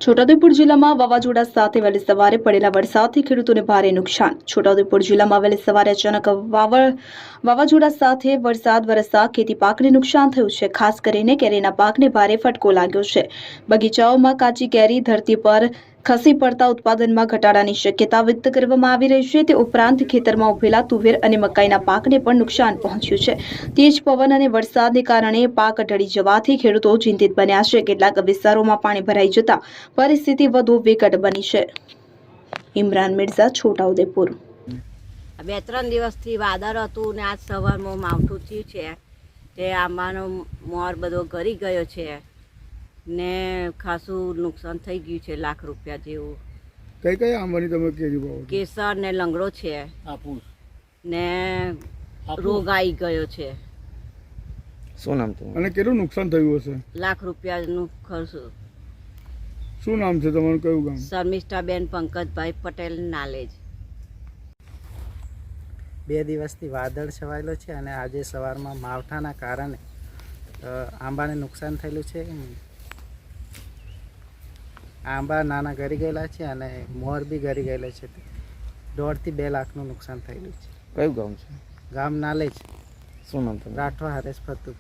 છોટાઉદેપુર જિલ્લામાં વાવાઝોડા સાથે વહેલી સવારે પડેલા વરસાદથી ખેડૂતોને ભારે નુકસાન। છોટાઉદેપુર જિલ્લામાં વહેલી સવારે અચાનક વાવાઝોડા સાથે વરસાદ વરસતા ખેતી પાકને નુકસાન થયું છે। ખાસ કરીને કેરીના પાકને ભારે ફટકો લાગ્યો છે। બગીચાઓમાં કાચી કેરી ધરતી પર ખસી પડતા ઉત્પાદનમાં ઘટાડાની શક્યતા વ્યક્ત કરવામાં આવી રહી છે। તે ઉપરાંત ખેતરમાં ઉભેલા તુવેર અને મકાઈના પાકને પણ નુકસાન પહોંચ્યું છે। તેજ પવન અને વરસાદને કારણે પાક ઢળી જવાથી ખેડૂતો ચિંતિત બન્યા છે। કેટલાક વિસ્તારોમાં પાણી ભરાઈ જતા પરિસ્થિતિ વધુ વિકટ બની છે। ઇમરાન મિર્ઝા, છોટાઉદેપુર। 2-3 દિવસથી વાદળ હતું ને આજ સવારમાં માવઠું થયું છે તે આંબાનો મોર બધો ગળી ગયો છે ને ખાસું નુકસાન થઈ ગયું છે। લાખ રૂપિયા જેવું। કઈ કઈ આંબાની તમે કેરી વાવો છો? કેસર ને લંગડો છે ને રોગ આવી ગયો છે। શું નામ તમારું અને કેટલું નુકસાન થયું હશે? લાખ રૂપિયાનું ખર્ચ। શું નામ છે તમારું, કયું ગામ? શર્મિષ્ઠાબેન પંકજભાઈ પટેલ નાલેજ। 2 દિવસથી વાદળ છવાયેલો છે અને આજે સવારમાં માવઠાના કારણે આંબાને નુકસાન થયેલું છે। આંબા નાના ગળી ગયેલા છે અને મોર બી ગળી ગયેલો છે। 1.5 થી 2 લાખનું નુકસાન થયેલું છે। કયું ગામ છે? ગામ નાલેજ। શું નામ તમારું? રાઠવા હરેશ ફતુ।